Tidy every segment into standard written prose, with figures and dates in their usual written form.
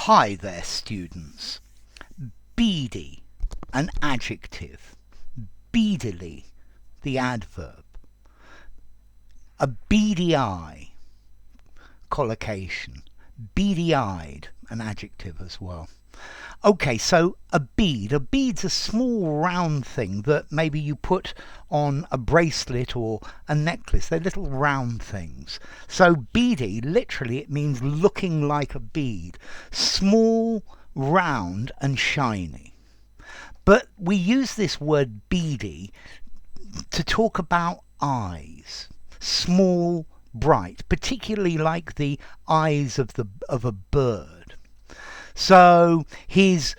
Hi there, students. Beady, an adjective. Beadily, the adverb. A beady eye, collocation. Beady-eyed, an adjective as well. Okay, so a bead. A bead's a small round thing that maybe you put on a bracelet or a necklace. They're little round things. So beady, literally, it means looking like a bead. Small, round and shiny. But we use this word beady to talk about eyes. Small, bright, particularly like the eyes of a bird. So his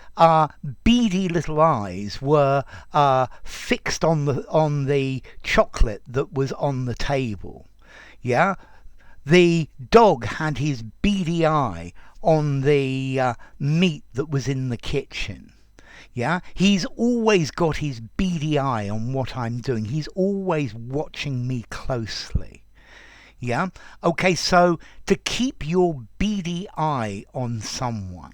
beady little eyes were fixed on the chocolate that was on the table. Yeah, the dog had his beady eye on the meat that was in the kitchen. Yeah, he's always got his beady eye on what I'm doing. He's always watching me closely. Yeah, okay, so to keep your beady eye on someone.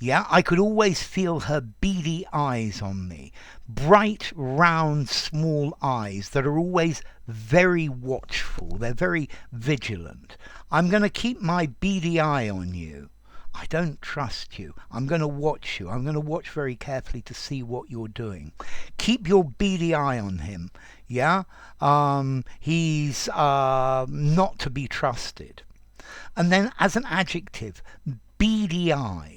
Yeah, I could always feel her beady eyes on me. Bright, round, small eyes that are always very watchful. They're very vigilant. I'm going to keep my beady eye on you. I don't trust you. I'm going to watch you. I'm going to watch very carefully to see what you're doing. Keep your beady eye on him. Yeah? He's not to be trusted. And then as an adjective, beady-eyed.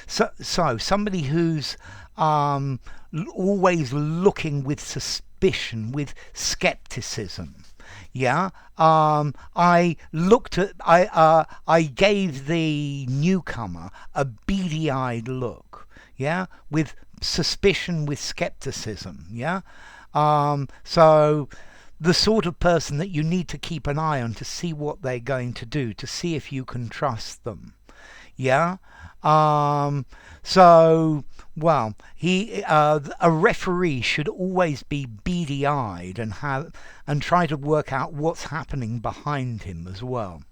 So somebody who's always looking with suspicion, with skepticism. Yeah, I gave the newcomer a beady-eyed look. Yeah, with suspicion, with skepticism. Yeah, so the sort of person that you need to keep an eye on to see what they're going to do, to see if you can trust them. Yeah. Well, a referee should always be beady-eyed and try to work out what's happening behind him as well.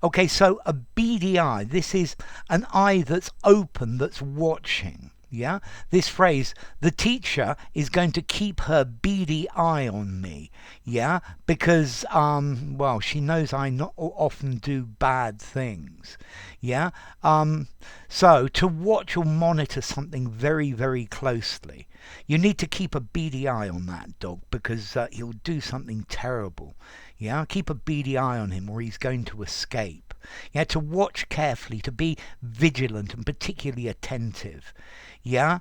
Okay, so a beady eye. This is an eye that's open, that's watching. Yeah, this phrase, the teacher is going to keep her beady eye on me. Yeah, because well, she knows I not often do bad things. Yeah, so to watch or monitor something very, very closely, you need to keep a beady eye on that dog because he'll do something terrible. Yeah, keep a beady eye on him or he's going to escape. Yeah, to watch carefully, to be vigilant and particularly attentive. Yeah,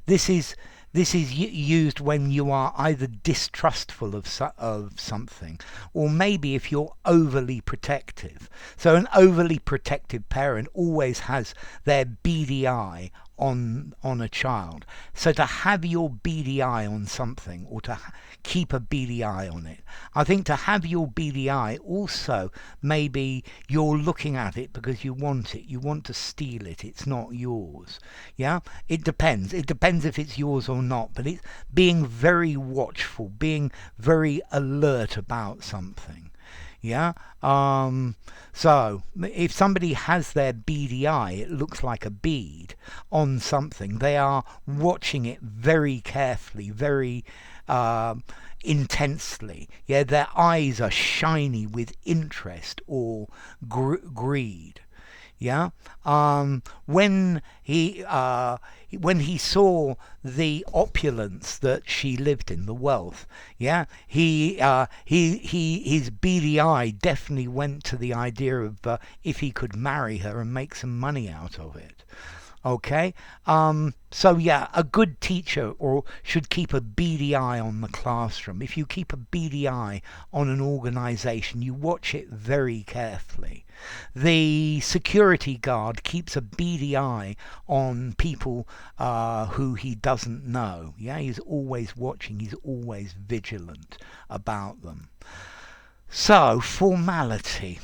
this is used when you are either distrustful of something, or maybe if you're overly protective. So an overly protective parent always has their beady eye on a child. So to have your beady eye on something, or to keep a beady eye on it, I think to have your beady eye also, maybe you're looking at it because you want it, you want to steal it, it's not yours. Yeah, it depends if it's yours or not, but it's being very watchful, being very alert about something. Yeah, so if somebody has their beady eye, it looks like a bead on something, they are watching it very carefully, very intensely. Yeah, their eyes are shiny with interest or greed. Yeah, when he saw the opulence that she lived in, the wealth, yeah, his beady eye definitely went to the idea of if he could marry her and make some money out of it. Okay, so yeah, a good teacher should keep a beady eye on the classroom. If you keep a beady eye on an organization, you watch it very carefully. The security guard keeps a beady eye on people who he doesn't know. Yeah, he's always watching, he's always vigilant about them. So, formality.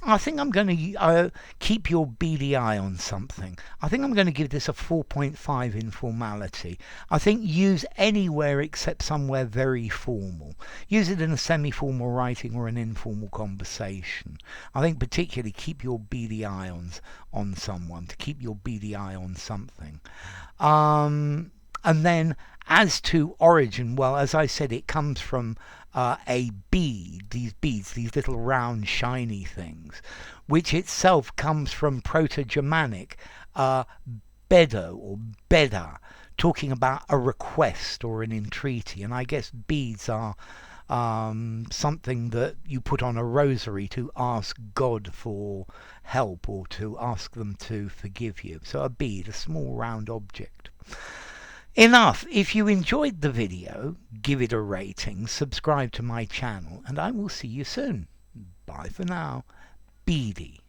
I think I'm going to keep your beady eye on something. I think I'm going to give this a 4.5 in formality. I think use anywhere except somewhere very formal. Use it in a semi-formal writing or an informal conversation. I think particularly keep your beady eye on someone, to keep your beady eye on something. And then as to origin, well, as I said, it comes from a bead, these beads, these little round shiny things, which itself comes from Proto-Germanic bedo or beda, talking about a request or an entreaty. And I guess beads are something that you put on a rosary to ask God for help or to ask them to forgive you. So a bead, a small round object. Enough. If you enjoyed the video, give it a rating, subscribe to my channel, and I will see you soon. Bye for now. Beady.